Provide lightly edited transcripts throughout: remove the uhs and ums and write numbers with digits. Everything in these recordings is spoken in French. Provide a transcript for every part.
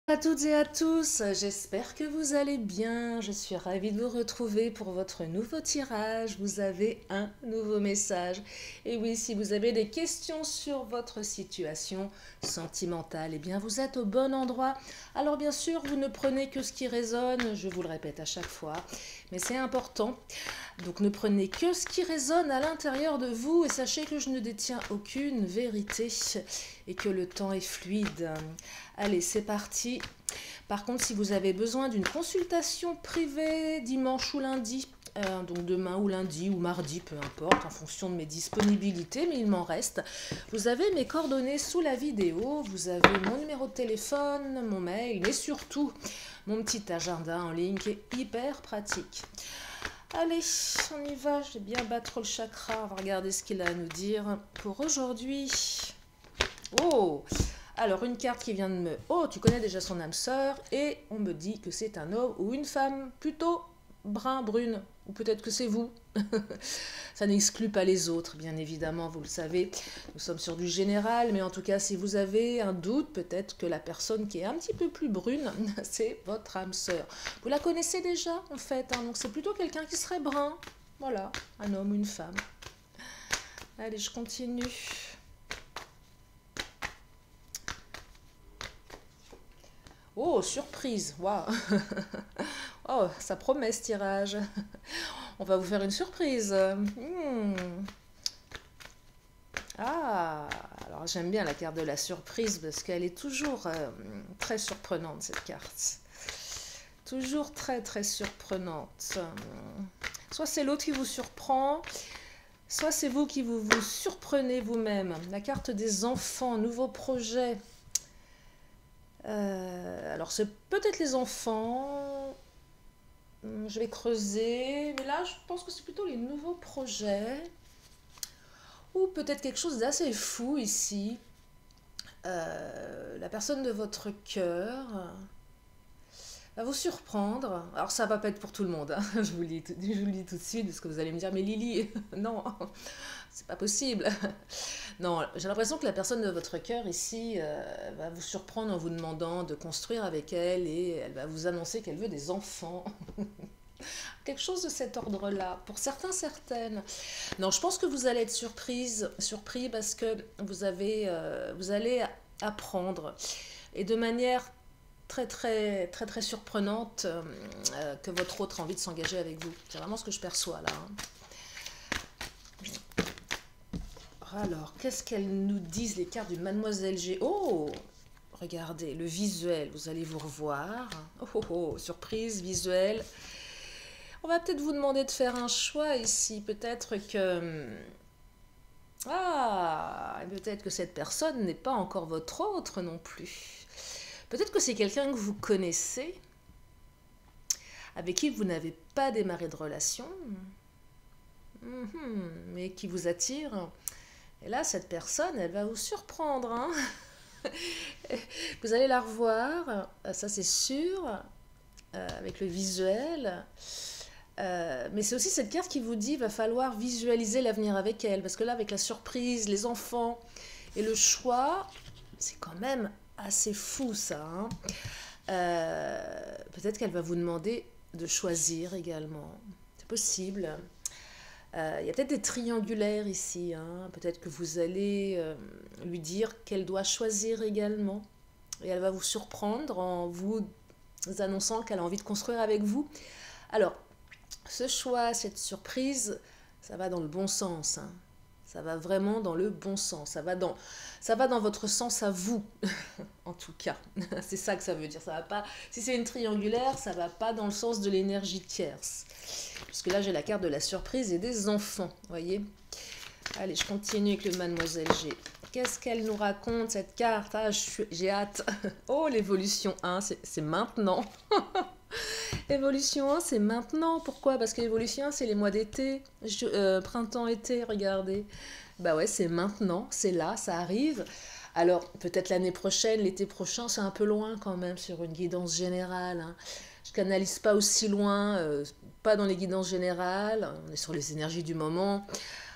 À toutes et à tous, j'espère que vous allez bien. Je suis ravie de vous retrouver pour votre nouveau tirage. Vous avez un nouveau message. Et oui, si vous avez des questions sur votre situation sentimentale, eh bien vous êtes au bon endroit. Alors bien sûr, vous ne prenez que ce qui résonne, je vous le répète à chaque fois, mais c'est important. Donc ne prenez que ce qui résonne à l'intérieur de vous et sachez que je ne détiens aucune vérité et que le temps est fluide. Allez, c'est parti. Par contre, si vous avez besoin d'une consultation privée dimanche ou lundi, donc demain ou lundi ou mardi, peu importe, en fonction de mes disponibilités, mais il m'en reste, vous avez mes coordonnées sous la vidéo, vous avez mon numéro de téléphone, mon mail, mais surtout mon petit agenda en ligne qui est hyper pratique. Allez, on y va, je vais bien battre le chakra, on va regarder ce qu'il a à nous dire pour aujourd'hui. Oh! Alors, une carte qui vient de me... Oh, tu connais déjà son âme sœur. Et on me dit que c'est un homme ou une femme plutôt brune. Ou peut-être que c'est vous. Ça n'exclut pas les autres, bien évidemment, vous le savez. Nous sommes sur du général, mais en tout cas, si vous avez un doute, peut-être que la personne qui est un petit peu plus brune, c'est votre âme sœur. Vous la connaissez déjà, en fait. Hein, donc, c'est plutôt quelqu'un qui serait brun. Voilà, un homme ou une femme. Allez, je continue. Oh, surprise! Waouh! Oh, ça promet ce tirage. On va vous faire une surprise. Ah, alors j'aime bien la carte de la surprise parce qu'elle est toujours très surprenante, cette carte. Toujours très très surprenante. Soit c'est l'autre qui vous surprend, soit c'est vous qui vous surprenez vous-même. La carte des enfants, nouveau projet. Alors c'est peut-être les enfants, je vais creuser, mais là je pense que c'est plutôt les nouveaux projets, ou peut-être quelque chose d'assez fou ici. La personne de votre cœur va vous surprendre. Alors ça va pas être pour tout le monde, hein. Je vous le dis tout de suite, parce que vous allez me dire, mais Lily, non, c'est pas possible. Non, j'ai l'impression que la personne de votre cœur ici va vous surprendre en vous demandant de construire avec elle et elle va vous annoncer qu'elle veut des enfants. Quelque chose de cet ordre-là. Pour certains, certaines. Non, je pense que vous allez être surpris parce que vous allez apprendre et de manière très surprenante que votre autre a envie de s'engager avec vous. C'est vraiment ce que je perçois là. Hein. Alors, qu'est-ce qu'elles nous disent les cartes du Mademoiselle G? Oh, regardez, le visuel, vous allez vous revoir. Surprise, visuel. On va peut-être vous demander de faire un choix ici. Peut-être que... Ah, peut-être que cette personne n'est pas encore votre autre non plus. Peut-être que c'est quelqu'un que vous connaissez, avec qui vous n'avez pas démarré de relation, mais qui vous attire. Et là, cette personne, elle va vous surprendre. Hein. Vous allez la revoir, ça c'est sûr, avec le visuel. Mais c'est aussi cette carte qui vous dit qu'il va falloir visualiser l'avenir avec elle. Parce que là, avec la surprise, les enfants et le choix, c'est quand même assez fou ça. Hein. Peut-être qu'elle va vous demander de choisir également. C'est possible. Il y a peut-être des triangulaires ici. Hein. Peut-être que vous allez lui dire qu'elle doit choisir également. Et elle va vous surprendre en vous annonçant qu'elle a envie de construire avec vous. Alors, ce choix, cette surprise, ça va dans le bon sens. Hein. Ça va vraiment dans le bon sens. Ça va dans votre sens à vous, en tout cas. C'est ça que ça veut dire. Ça va pas, si c'est une triangulaire, ça va pas dans le sens de l'énergie tierce. Parce que là, j'ai la carte de la surprise et des enfants, voyez. Allez, je continue avec le Mademoiselle G. Qu'est-ce qu'elle nous raconte, cette carte? Ah, j'ai hâte. Oh, l'évolution 1, c'est maintenant. Évolution 1, c'est maintenant. Pourquoi? Parce que l'évolution 1, c'est les mois d'été. Printemps-été, regardez. Bah ouais, c'est maintenant, c'est là, ça arrive. Alors, peut-être l'année prochaine, l'été prochain, c'est un peu loin quand même sur une guidance générale. Hein. Je canalise pas aussi loin, pas dans les guidances générales. On est sur les énergies du moment.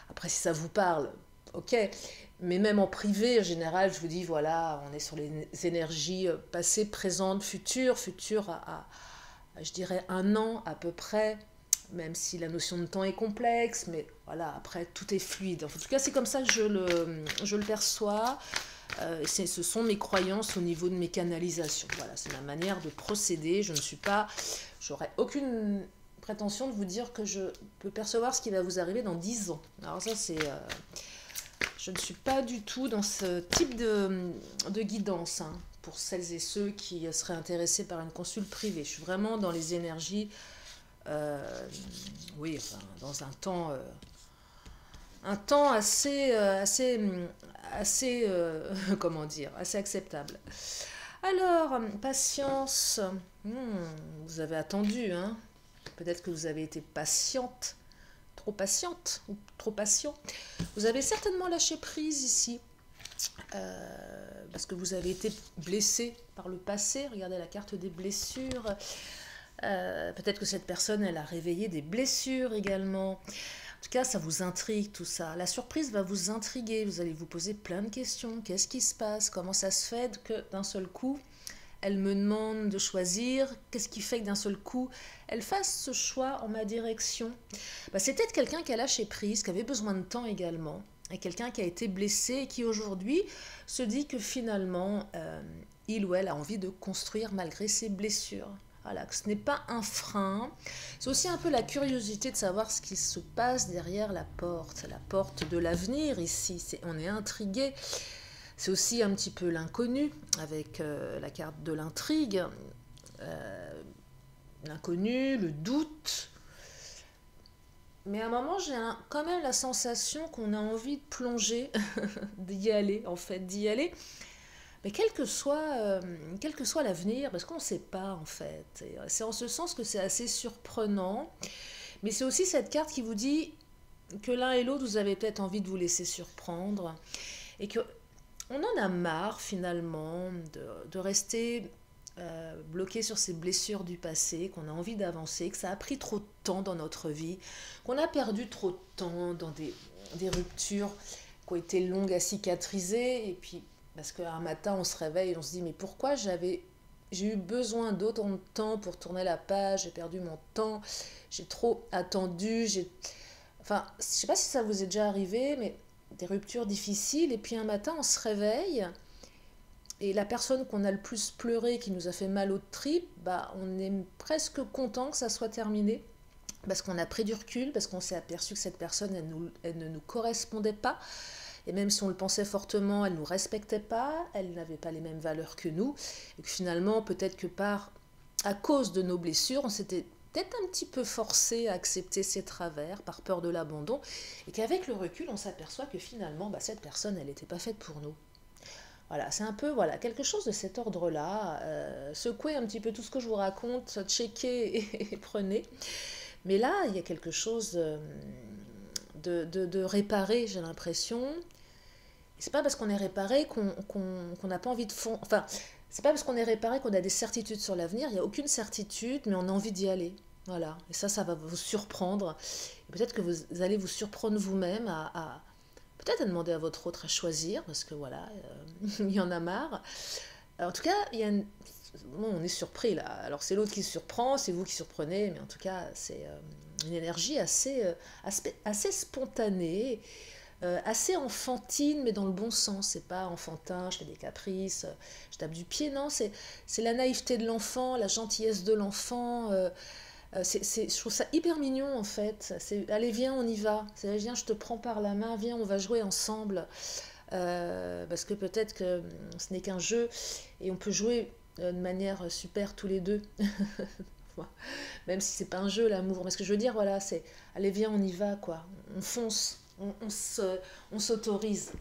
Après, si ça vous parle, ok. Mais même en privé, en général, je vous dis, voilà, on est sur les énergies passées, présentes, futures. Futures je dirais, 1 an à peu près, même si la notion de temps est complexe. Mais voilà, après, tout est fluide. En tout cas, c'est comme ça que je le perçois. Ce sont mes croyances au niveau de mes canalisations. Voilà, c'est ma manière de procéder. J'aurais aucune prétention de vous dire que je peux percevoir ce qui va vous arriver dans 10 ans. Alors ça, je ne suis pas du tout dans ce type de guidance, hein, pour celles et ceux qui seraient intéressés par une consulte privée. Je suis vraiment dans les énergies, oui, enfin, dans un temps comment dire, assez acceptable. Alors, patience, vous avez attendu, hein. Peut-être que vous avez été patiente, ou trop patient. Vous avez certainement lâché prise ici, parce que vous avez été blessé par le passé. Regardez la carte des blessures. Peut-être que cette personne, elle a réveillé des blessures également. En tout cas, ça vous intrigue tout ça. La surprise va vous intriguer. Vous allez vous poser plein de questions. Qu'est-ce qui se passe? Comment ça se fait que d'un seul coup, elle me demande de choisir? Qu'est-ce qui fait que d'un seul coup, elle fasse ce choix en ma direction? C'est peut-être quelqu'un qui a lâché prise, qui avait besoin de temps également, et quelqu'un qui a été blessé et qui aujourd'hui se dit que finalement, il ou elle a envie de construire malgré ses blessures. Voilà, que ce n'est pas un frein. C'est aussi un peu la curiosité de savoir ce qui se passe derrière la porte de l'avenir ici. On est intrigué. C'est aussi un petit peu l'inconnu, avec la carte de l'intrigue. L'inconnu, le doute. Mais à un moment, j'ai quand même la sensation qu'on a envie de plonger, d'y aller, en fait, d'y aller. Mais quel que soit l'avenir, parce qu'on ne sait pas, en fait. Et c'est en ce sens que c'est assez surprenant. Mais c'est aussi cette carte qui vous dit que l'un et l'autre, vous avez peut-être envie de vous laisser surprendre. Et que on en a marre, finalement, de rester bloqué sur ces blessures du passé, qu'on a envie d'avancer, que ça a pris trop de temps dans notre vie, qu'on a perdu trop de temps dans des ruptures qui ont été longues à cicatriser, et puis parce qu'un matin on se réveille et on se dit mais pourquoi j'ai eu besoin d'autant de temps pour tourner la page, j'ai perdu mon temps, j'ai trop attendu, enfin je sais pas si ça vous est déjà arrivé, mais des ruptures difficiles, et puis un matin on se réveille et la personne qu'on a le plus pleuré, qui nous a fait mal aux tripes, on est presque content que ça soit terminé, parce qu'on a pris du recul, parce qu'on s'est aperçu que cette personne, elle ne nous correspondait pas, et même si on le pensait fortement, elle ne nous respectait pas, elle n'avait pas les mêmes valeurs que nous, et que finalement, peut-être que à cause de nos blessures, on s'était peut-être un petit peu forcé à accepter ses travers par peur de l'abandon, et qu'avec le recul, on s'aperçoit que finalement, cette personne, elle n'était pas faite pour nous. Voilà, c'est un peu quelque chose de cet ordre-là. Secouez un petit peu tout ce que je vous raconte, checkez et prenez. Mais là, il y a quelque chose de réparé, j'ai l'impression. C'est pas parce qu'on est réparé qu'on n'a pas envie de fond. Enfin, c'est pas parce qu'on est réparé qu'on a des certitudes sur l'avenir. Il n'y a aucune certitude, mais on a envie d'y aller. Voilà. Et ça va vous surprendre. Et peut-être que vous allez vous surprendre vous-même peut-être à demander à votre autre à choisir, parce que voilà, il y en a marre. En tout cas, on est surpris là. Alors c'est l'autre qui se surprend, c'est vous qui surprenez, mais en tout cas, c'est une énergie assez spontanée, assez enfantine, mais dans le bon sens. C'est pas enfantin, je fais des caprices, je tape du pied, non, c'est la naïveté de l'enfant, la gentillesse de l'enfant. Je trouve ça hyper mignon en fait. Allez, viens, on y va. Viens, je te prends par la main, viens, on va jouer ensemble. Parce que peut-être que ce n'est qu'un jeu et on peut jouer de manière super tous les deux. Même si c'est pas un jeu, l'amour. Mais ce que je veux dire, voilà, c'est allez, viens, on y va, quoi. On fonce. On s'autorise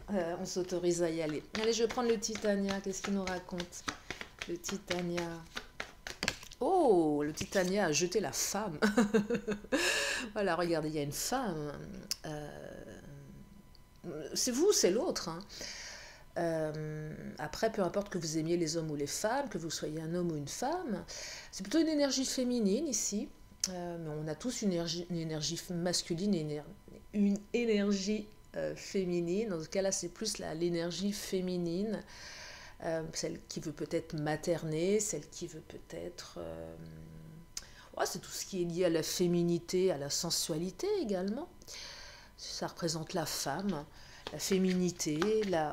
à y aller. Allez, je vais prendre le Titania. Qu'est-ce qu'il nous raconte, le Titania? Oh, le Titania a jeté la femme. Voilà, regardez, il y a une femme. C'est vous, c'est l'autre. Après, peu importe que vous aimiez les hommes ou les femmes, que vous soyez un homme ou une femme, c'est plutôt une énergie féminine ici. Mais on a tous une énergie masculine et une énergie féminine. Dans ce cas-là, c'est plus l'énergie féminine, celle qui veut peut-être materner, celle qui veut peut-être... ouais, c'est tout ce qui est lié à la féminité, à la sensualité également. Ça représente la femme, la féminité,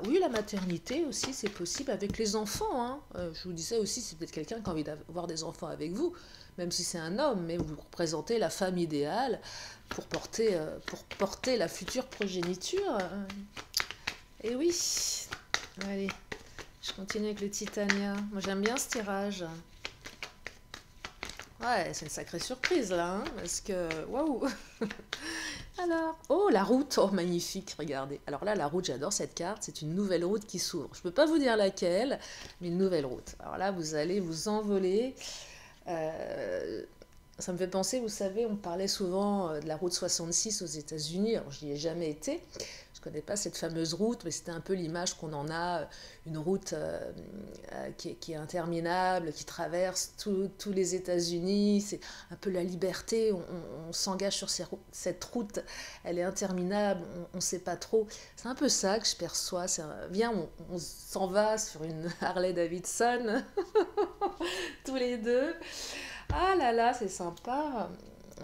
oui, la maternité aussi, c'est possible avec les enfants. Hein. Je vous disais aussi, c'est peut-être quelqu'un qui a envie d'avoir des enfants avec vous, même si c'est un homme, mais vous représentez la femme idéale pour porter la future progéniture. Et oui, allez, je continue avec le Titania. Moi j'aime bien ce tirage. Ouais, c'est une sacrée surprise là, hein, parce que, waouh. Alors, oh la route, oh magnifique, regardez. Alors là, la route, j'adore cette carte, c'est une nouvelle route qui s'ouvre. Je ne peux pas vous dire laquelle, mais une nouvelle route. Alors là, vous allez vous envoler. Ça me fait penser, vous savez, on parlait souvent de la route 66 aux États-Unis. Alors, je n'y ai jamais été. Je ne connais pas cette fameuse route, mais c'était un peu l'image qu'on en a, une route qui est interminable, qui traverse tous les États-Unis. C'est un peu la liberté, on s'engage sur cette route, elle est interminable, on ne sait pas trop. C'est un peu ça que je perçois. Viens, on s'en va sur une Harley Davidson, tous les deux. Ah là là, c'est sympa.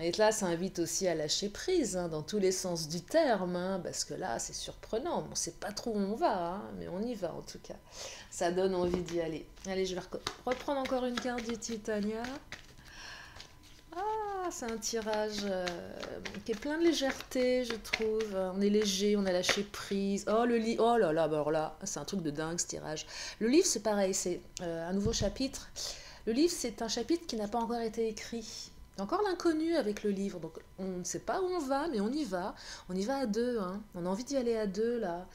Et là, ça invite aussi à lâcher prise, hein, dans tous les sens du terme, hein, parce que là, c'est surprenant. On ne sait pas trop où on va, hein, mais on y va en tout cas. Ça donne envie d'y aller. Allez, je vais reprendre encore une carte du Titania. Ah, c'est un tirage qui est plein de légèreté, je trouve. On est léger, on a lâché prise. Oh, le livre, oh là là, bah alors là, c'est un truc de dingue ce tirage. Le livre, c'est pareil, c'est un nouveau chapitre. Le livre, c'est un chapitre qui n'a pas encore été écrit. Il y a encore l'inconnu avec le livre, donc on ne sait pas où on va, mais on y va. On y va à deux, hein. On a envie d'y aller à deux, là.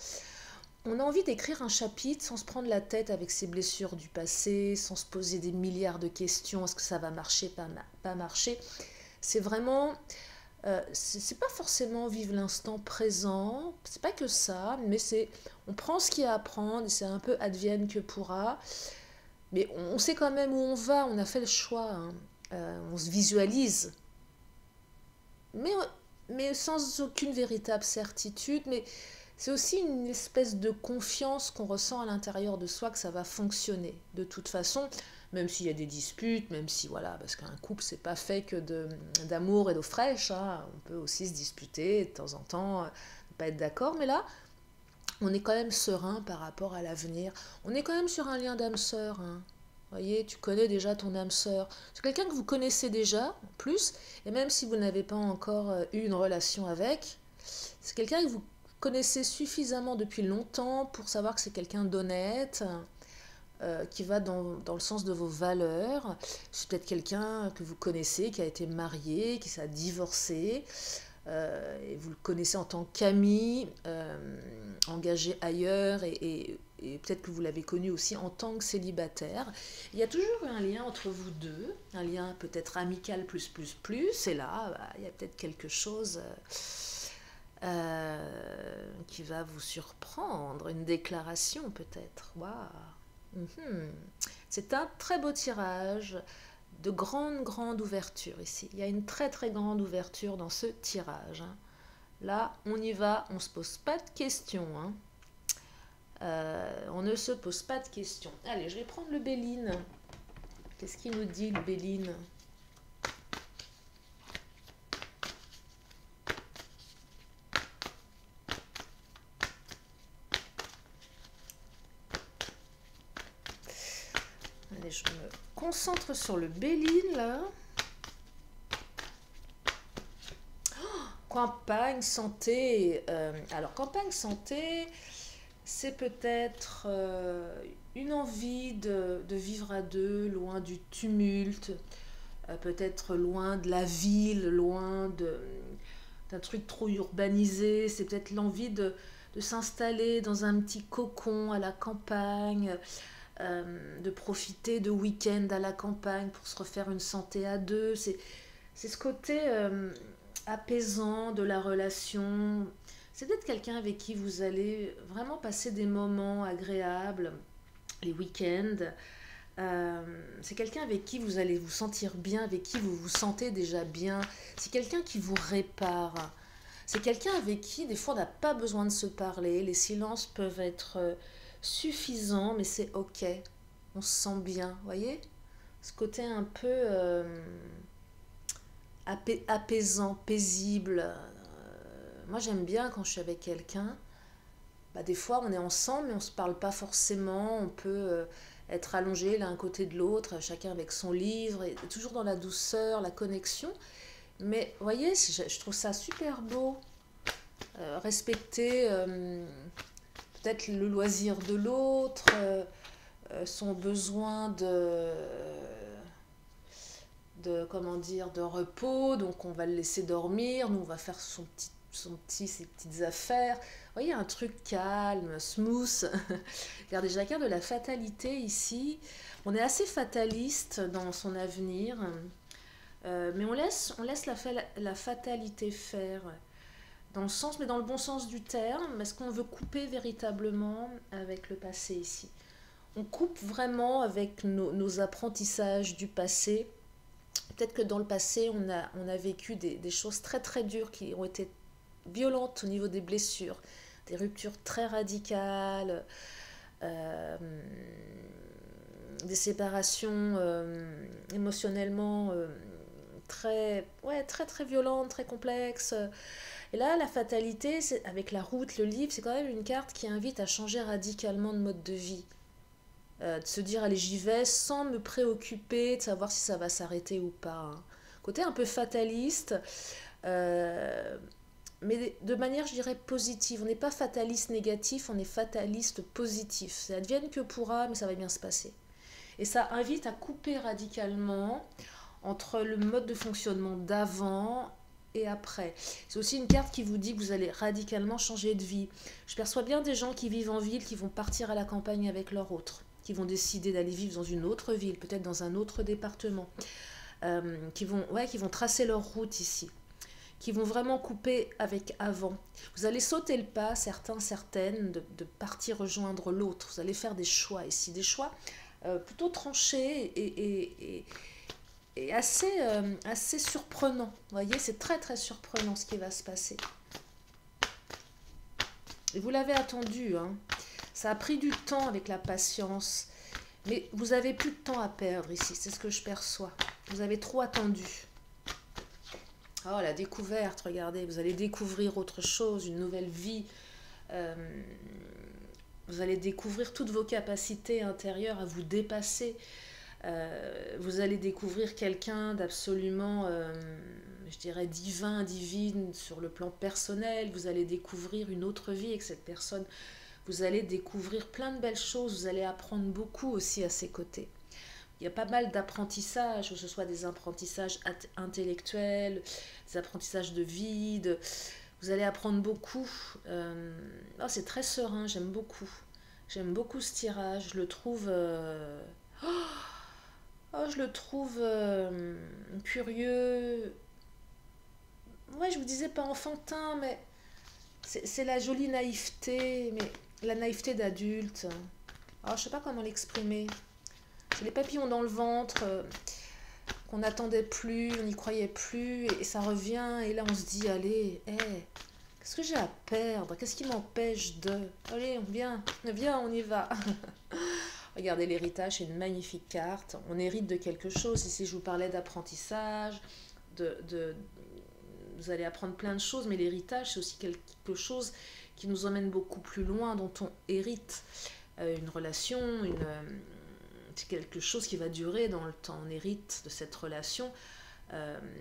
On a envie d'écrire un chapitre sans se prendre la tête avec ses blessures du passé, sans se poser des milliards de questions, est-ce que ça va marcher, pas marcher. C'est vraiment... c'est pas forcément vivre l'instant présent, c'est pas que ça, mais c'est... On prend ce qu'il y a à prendre, et c'est un peu advienne que pourra. Mais on sait quand même où on va, on a fait le choix, hein. On se visualise, mais sans aucune véritable certitude. Mais c'est aussi une espèce de confiance qu'on ressent à l'intérieur de soi que ça va fonctionner. De toute façon, même s'il y a des disputes, même si, voilà, parce qu'un couple, c'est pas fait que d'amour et d'eau fraîche, hein. On peut aussi se disputer de temps en temps, ne pas être d'accord, mais là, on est quand même serein par rapport à l'avenir. On est quand même sur un lien d'âme sœur, hein. Vous voyez, tu connais déjà ton âme sœur. C'est quelqu'un que vous connaissez déjà, en plus, et même si vous n'avez pas encore eu une relation avec, c'est quelqu'un que vous connaissez suffisamment depuis longtemps pour savoir que c'est quelqu'un d'honnête, qui va dans le sens de vos valeurs. C'est peut-être quelqu'un que vous connaissez, qui a été marié, qui s'est divorcé, et vous le connaissez en tant qu'ami, engagé ailleurs, et peut-être que vous l'avez connu aussi en tant que célibataire. Il y a toujours un lien entre vous deux, un lien peut-être amical plus, et là, bah, il y a peut-être quelque chose qui va vous surprendre, une déclaration peut-être. Waouh. C'est un très beau tirage, de grande ouverture ici. Il y a une très grande ouverture dans ce tirage, hein. Là, on y va, on ne se pose pas de questions, hein. On ne se pose pas de questions. Allez, je vais prendre le Béline. Qu'est-ce qu'il nous dit, le Béline? Allez, je me concentre sur le Béline, là. Campagne, santé. Alors, campagne, santé, c'est peut-être une envie de vivre à deux, loin du tumulte, peut-être loin de la ville, loin d'un truc trop urbanisé. C'est peut-être l'envie de s'installer dans un petit cocon à la campagne, de profiter de week-end à la campagne pour se refaire une santé à deux. C'est ce côté apaisant de la relation. C'est peut-être quelqu'un avec qui vous allez vraiment passer des moments agréables, les week-ends. C'est quelqu'un avec qui vous allez vous sentir bien, avec qui vous vous sentez déjà bien. C'est quelqu'un qui vous répare. C'est quelqu'un avec qui, des fois, on n'a pas besoin de se parler. Les silences peuvent être suffisants, mais c'est OK. On se sent bien, vous voyez? Ce côté un peu apaisant, paisible. Moi, j'aime bien quand je suis avec quelqu'un. Bah, des fois, on est ensemble, mais on ne se parle pas forcément. On peut être allongé l'un à côté de l'autre, chacun avec son livre, et toujours dans la douceur, la connexion. Mais vous voyez, je trouve ça super beau. Respecter peut-être le loisir de l'autre, son besoin comment dire, de repos, donc on va le laisser dormir, nous on va faire ses petites affaires. Vous voyez, un truc calme, smooth. Regardez, j'ai la carte de la fatalité ici. On est assez fataliste dans son avenir, mais on laisse la fatalité faire. Dans le sens, mais dans le bon sens du terme, est-ce qu'on veut couper véritablement avec le passé ici? On coupe vraiment avec nos apprentissages du passé. Peut-être que dans le passé, on a vécu des choses très très dures qui ont été violentes au niveau des blessures, des ruptures très radicales, des séparations émotionnellement très très violentes, très complexes. Et là, la fatalité, avec la route, le livre, c'est quand même une carte qui invite à changer radicalement de mode de vie. De se dire, allez, j'y vais sans me préoccuper de savoir si ça va s'arrêter ou pas. Hein. Côté un peu fataliste, mais de manière, je dirais, positive. On n'est pas fataliste négatif, on est fataliste positif. Ça advienne que pourra, mais ça va bien se passer. Et ça invite à couper radicalement entre le mode de fonctionnement d'avant et après. C'est aussi une carte qui vous dit que vous allez radicalement changer de vie. Je perçois bien des gens qui vivent en ville, qui vont partir à la campagne avec leur autre, qui vont décider d'aller vivre dans une autre ville, peut-être dans un autre département, qui vont tracer leur route ici, qui vont vraiment couper avec avant. Vous allez sauter le pas, certaines, de partir rejoindre l'autre. Vous allez faire des choix ici, des choix plutôt tranchés et assez surprenant. Vous voyez, c'est très très surprenant ce qui va se passer. Et vous l'avez attendu, hein. Ça a pris du temps avec la patience, mais vous avez plus de temps à perdre ici, c'est ce que je perçois. Vous avez trop attendu. Oh, la découverte, regardez, vous allez découvrir autre chose, une nouvelle vie. Vous allez découvrir toutes vos capacités intérieures à vous dépasser. Vous allez découvrir quelqu'un d'absolument, je dirais, divine sur le plan personnel. Vous allez découvrir une autre vie avec cette personne. Vous allez découvrir plein de belles choses. Vous allez apprendre beaucoup aussi à ses côtés. Il y a pas mal d'apprentissages, que ce soit des apprentissages intellectuels, des apprentissages de vie. Vous allez apprendre beaucoup. C'est très serein, j'aime beaucoup. J'aime beaucoup ce tirage. Je le trouve... je le trouve curieux. Ouais, je vous disais pas enfantin, mais c'est la jolie naïveté, mais la naïveté d'adulte. Alors, je sais pas comment l'exprimer. C'est les papillons dans le ventre qu'on n'attendait plus, on n'y croyait plus, et ça revient, et là on se dit, allez, qu'est-ce que j'ai à perdre? Qu'est-ce qui m'empêche de... Allez, viens, on y va. Regardez, l'héritage, c'est une magnifique carte. On hérite de quelque chose. Ici, je vous parlais d'apprentissage, vous allez apprendre plein de choses, mais l'héritage, c'est aussi quelque chose qui nous emmène beaucoup plus loin, dont on hérite. Une relation, c'est quelque chose qui va durer dans le temps. On hérite de cette relation.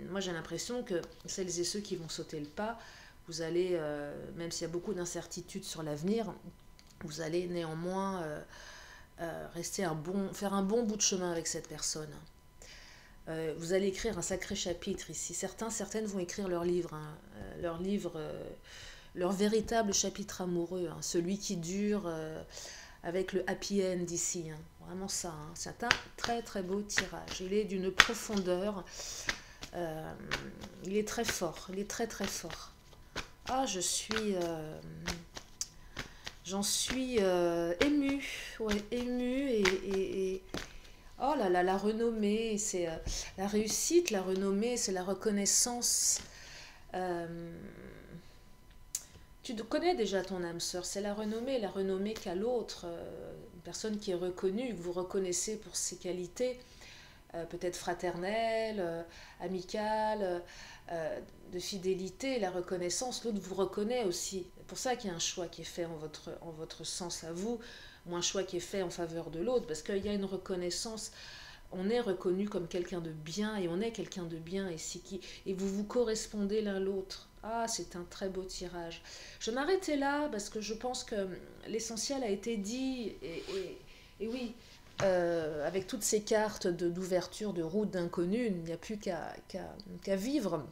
Moi, j'ai l'impression que celles et ceux qui vont sauter le pas, vous allez, même s'il y a beaucoup d'incertitudes sur l'avenir, vous allez néanmoins... faire un bon bout de chemin avec cette personne. Vous allez écrire un sacré chapitre ici. Certaines vont écrire leur livre, leur véritable chapitre amoureux, hein, celui qui dure avec le happy end ici. Hein. Vraiment ça. Hein. C'est un très très beau tirage. Il est d'une profondeur. Il est très fort. Il est très très fort. Ah, j'en suis émue, et oh là là, la renommée, c'est la réussite, la renommée, c'est la reconnaissance. Tu connais déjà ton âme sœur, c'est la renommée qu'a l'autre, une personne qui est reconnue, que vous reconnaissez pour ses qualités, peut-être fraternelle, amicale, de fidélité, la reconnaissance, l'autre vous reconnaît aussi. C'est pour ça qu'il y a un choix qui est fait en votre sens à vous, ou un choix qui est fait en faveur de l'autre, parce qu'il y a une reconnaissance, on est reconnu comme quelqu'un de bien, et on est quelqu'un de bien, et vous vous correspondez l'un l'autre. Ah, c'est un très beau tirage. Je m'arrêtais là, parce que je pense que l'essentiel a été dit, et oui, avec toutes ces cartes d'ouverture, de route d'inconnu, il n'y a plus qu'à vivre,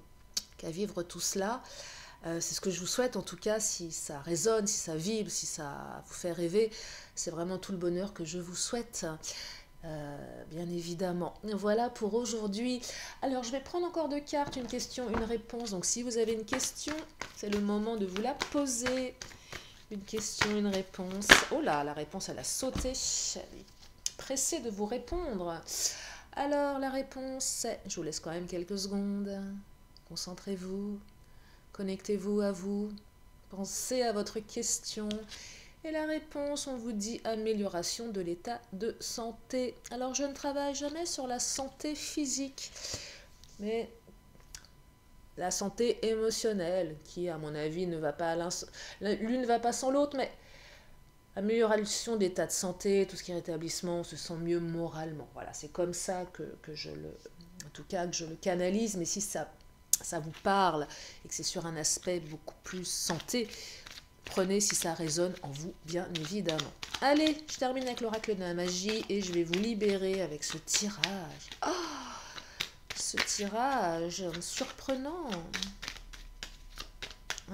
qu'à vivre tout cela. C'est ce que je vous souhaite en tout cas, si ça résonne, si ça vibre, si ça vous fait rêver. C'est vraiment tout le bonheur que je vous souhaite, bien évidemment. Voilà pour aujourd'hui. Alors je vais prendre encore deux cartes, une question, une réponse. Donc si vous avez une question, c'est le moment de vous la poser. Une question, une réponse. Oh là, la réponse elle a sauté. Elle est pressée de vous répondre. Alors la réponse c'est, je vous laisse quand même quelques secondes. Concentrez-vous. Connectez-vous à vous, pensez à votre question. Et la réponse, on vous dit amélioration de l'état de santé. Alors je ne travaille jamais sur la santé physique, mais la santé émotionnelle, qui à mon avis ne va pas l'une ne va pas sans l'autre, mais amélioration d'état de santé, tout ce qui est rétablissement, on se sent mieux moralement. Voilà, c'est comme ça que je le, en tout cas que je le canalise, mais si ça vous parle et que c'est sur un aspect beaucoup plus santé, prenez si ça résonne en vous, bien évidemment. Allez, je termine avec l'oracle de la magie et je vais vous libérer avec ce tirage. Oh, ce tirage surprenant.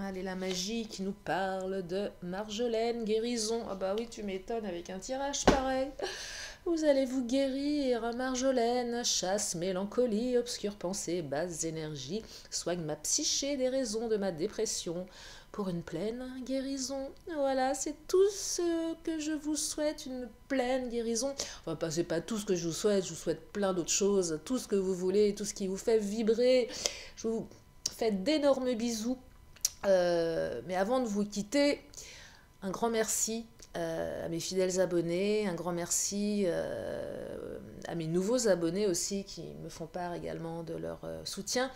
Allez, la magie qui nous parle de Marjolaine, guérison. Ah bah oui, tu m'étonnes avec un tirage pareil. Vous allez vous guérir, Marjolaine, chasse, mélancolie, obscure pensée, basse énergie, soigne ma psyché des raisons de ma dépression, pour une pleine guérison. Voilà, c'est tout ce que je vous souhaite, une pleine guérison. Enfin, c'est pas tout ce que je vous souhaite plein d'autres choses, tout ce que vous voulez, tout ce qui vous fait vibrer. Je vous fais d'énormes bisous. Mais avant de vous quitter, un grand merci à mes fidèles abonnés, un grand merci à mes nouveaux abonnés aussi qui me font part également de leur soutien.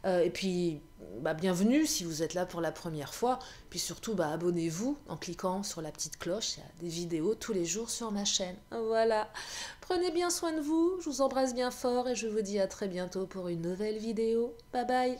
Et puis, bienvenue si vous êtes là pour la première fois. Puis surtout, abonnez-vous en cliquant sur la petite cloche. Il y a des vidéos tous les jours sur ma chaîne. Voilà. Prenez bien soin de vous. Je vous embrasse bien fort et je vous dis à très bientôt pour une nouvelle vidéo. Bye bye.